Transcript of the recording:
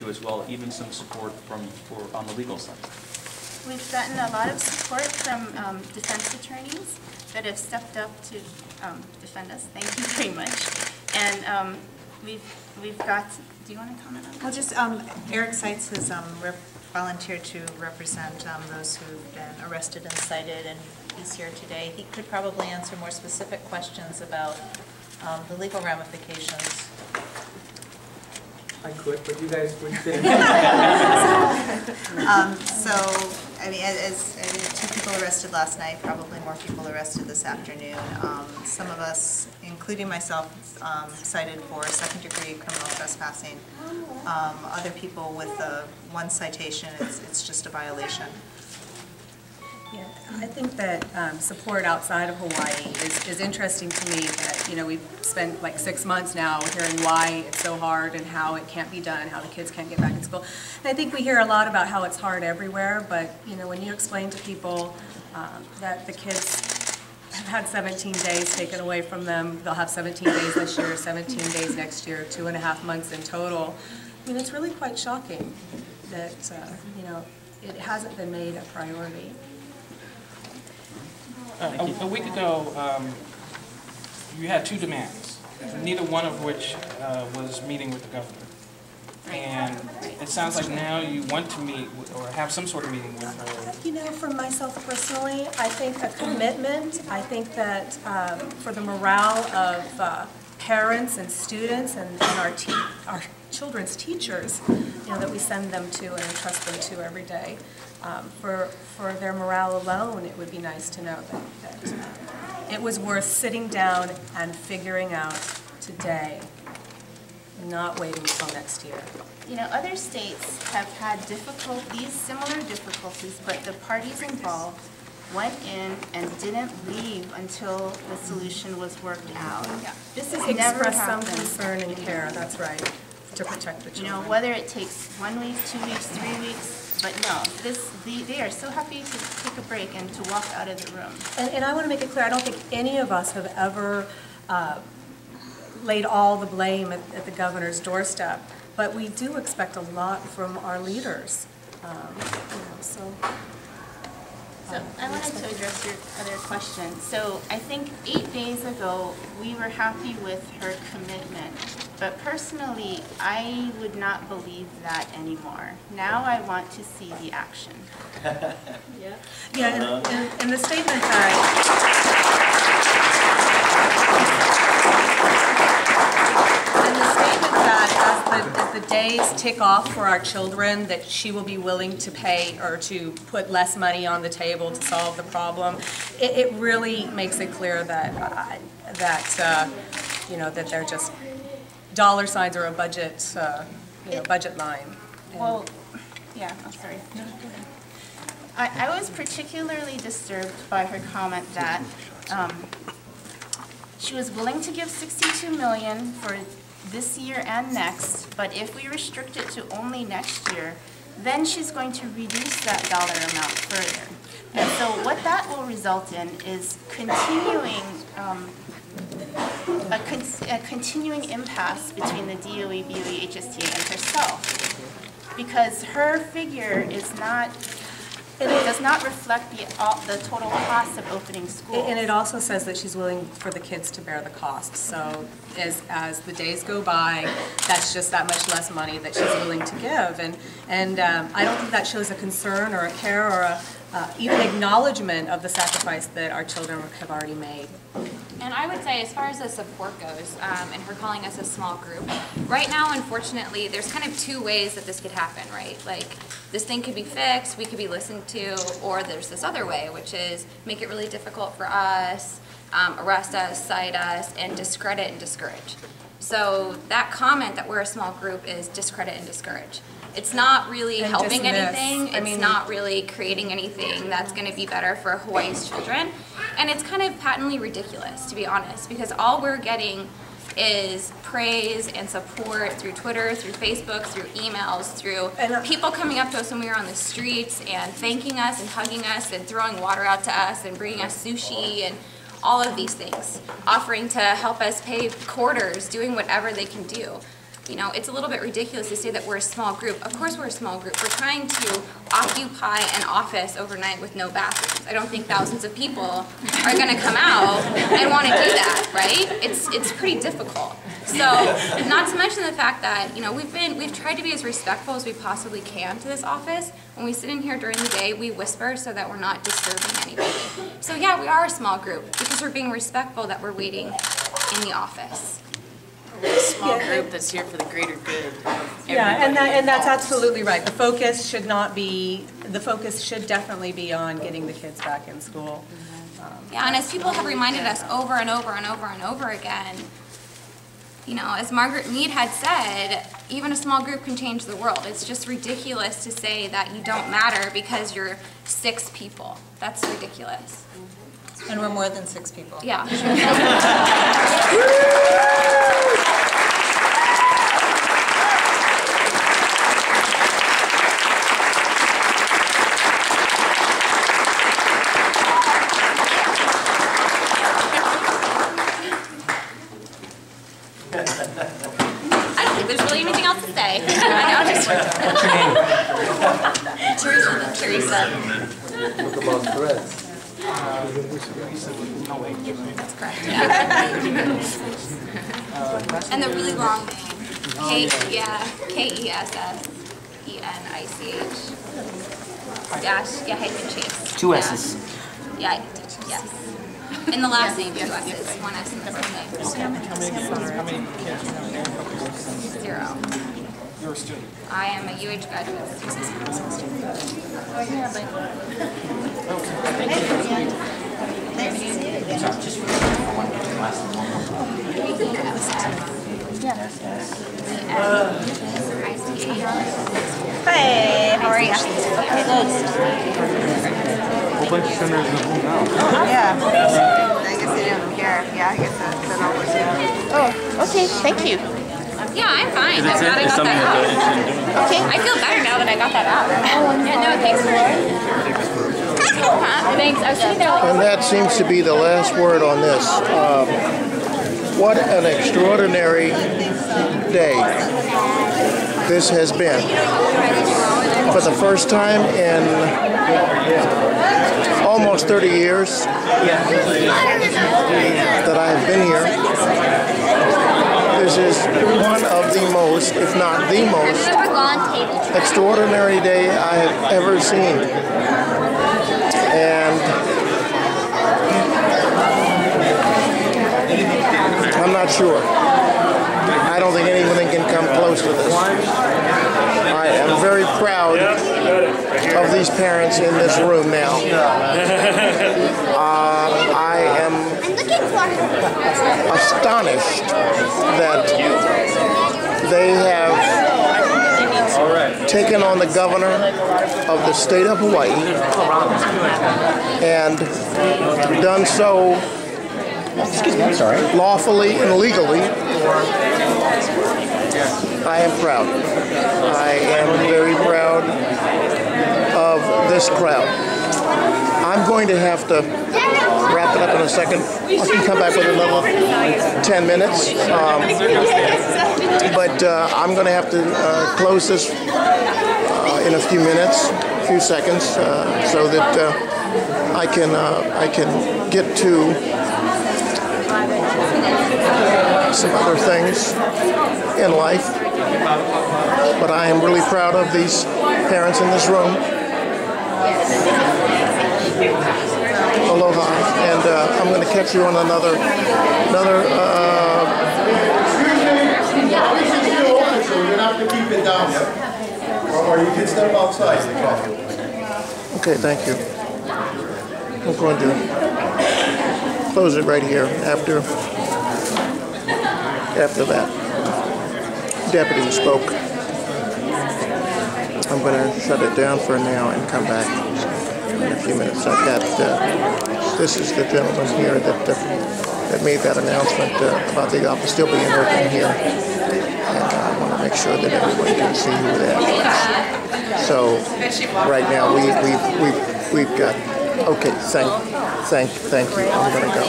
as well, even some support on the legal side. We've gotten a lot of support from defense attorneys that have stepped up to defend us. Thank you very much. And we've got. Do you want to comment on that? Well, just Eric Seitz has volunteered to represent those who've been arrested and cited, and he's here today. He could probably answer more specific questions about the legal ramifications. I could, but you guys would fit. So, I mean, as 2 people arrested last night, probably more people arrested this afternoon. Some of us, including myself, cited for second-degree criminal trespassing. Other people with 1 citation, it's just a violation. Yeah, I think that support outside of Hawaii is interesting to me. That, you know, we've spent like 6 months now hearing why it's so hard and how it can't be done, how the kids can't get back in school. And I think we hear a lot about how it's hard everywhere, but you know, when you explain to people that the kids have had 17 days taken away from them, they'll have 17 days this year, 17 days next year, 2.5 months in total. I mean, it's really quite shocking that you know, it hasn't been made a priority. A week ago, you had 2 demands, neither one of which was meeting with the governor. And it sounds like now you want to meet or have some sort of meeting with her. You know, for myself personally, I think a commitment. I think that for the morale of parents and students and our children's teachers, you know, that we send them to and entrust them to every day. For their morale alone, it would be nice to know that it was worth sitting down and figuring out today, not waiting until next year. You know, other states have had similar difficulties, but the parties involved went in and didn't leave until the solution was worked out. Yeah. This has Express never some happened. concern and care, that's right, to protect the children. You know, whether it takes 1 week, 2 weeks, 3 weeks, but no, they are so happy to take a break and to walk out of the room. And I want to make it clear, I don't think any of us have ever laid all the blame at the governor's doorstep, but we do expect a lot from our leaders. You know, so I wanted to address your other question. So I think 8 days ago, we were happy with her commitment. But personally, I would not believe that anymore. Now I want to see the action. Yeah, and the statement that as the days tick off for our children, that she will be willing to pay or to put less money on the table to solve the problem. It really makes it clear that you know, that they're just dollar signs or a budget, you know, budget line. Well, yeah, I'm sorry. I was particularly disturbed by her comment that she was willing to give $62 million for this year and next, but if we restrict it to only next year, then she's going to reduce that dollar amount further. And so what that will result in is continuing a continuing impasse between the DOE, BOE, HSTA, and herself, because her figure is not. It does not reflect the total cost of opening schools. And it also says that she's willing for the kids to bear the cost. So as the days go by, that's just that much less money that she's willing to give. And I don't think that shows a concern or a care or even acknowledgement of the sacrifice that our children have already made. And I would say, as far as the support goes, and her calling us a small group, right now, unfortunately, there's kind of 2 ways that this could happen, right? Like, this thing could be fixed, we could be listened to, or there's this other way, which is make it really difficult for us, arrest us, cite us, and discredit and discourage. So that comment that we're a small group is discredit and discourage. It's not really helping anything. It's not really creating anything that's going to be better for Hawaii's children. And it's kind of patently ridiculous, to be honest, because all we're getting is praise and support through Twitter, through Facebook, through emails, through people coming up to us when we were on the streets and thanking us and hugging us and throwing water out to us and bringing us sushi and all of these things, offering to help us pay quarters, doing whatever they can do. You know, it's a little bit ridiculous to say that we're a small group. Of course we're a small group. We're trying to occupy an office overnight with no bathrooms. I don't think thousands of people are going to come out and want to do that, right? It's pretty difficult. So, not to mention the fact that, you know, we've tried to be as respectful as we possibly can to this office. When we sit in here during the day, we whisper so that we're not disturbing anybody. So yeah, we are a small group because we're being respectful that we're waiting in the office. We're a small group that's here for the greater good of everybody. Yeah, and that's absolutely right. The focus should definitely be on getting the kids back in school. Yeah, and as people have reminded us over and over and over and over again, you know, as Margaret Mead had said, even a small group can change the world. It's just ridiculous to say that you don't matter because you're 6 people. That's ridiculous. And we're more than 6 people. Yeah. I don't think there's really anything else to say. I know, just... What's your name? Teresa. Talk about threats. That's correct, yeah. And the really long name. Kessenich. Yeah, hyphen Chase. 2 S's. Yeah, yes. In the last name, 2 S's, 1 S in the first name. How many kids you have? 0. You're a student. I am a UH graduate student. Hey, how are you? Whole bunch of senators in the room now. Yeah. I guess they didn't care. Yeah, I guess that all was it. Oh, okay, thank you. Yeah, I'm fine. I'm glad I got that out. Okay, I feel better now that I got that out. Yeah, no, thanks for Thanks. I was sitting there like... And that seems to be the last word on this. What an extraordinary day this has been. For the first time in almost 30 years that I have been here, this is one of the most, if not the most, extraordinary day I have ever seen. And I'm not sure. I don't think anything can come close to this. I am very proud of these parents in this room now. I am astonished that they have taken on the governor of the state of Hawaii and done so lawfully and legally. I am proud. I am very proud of this crowd. I'm going to have to wrap it up in a second. I can come back with another 10 minutes. But I'm going to have to close this in a few minutes, a few seconds, so that I can get to some other things in life. But I am really proud of these parents in this room. Aloha, and I'm going to catch you on another. So you're not going to keep it down, or you can step outside. Okay, thank you. I'm going to close it right here after that deputy spoke. I'm going to shut it down for now and come back in a few minutes. I've got, this is the gentleman here that made that announcement about the office still being open here. And I want to make sure that everybody can see who that is. So right now we've got, okay, thank you. I'm going to go.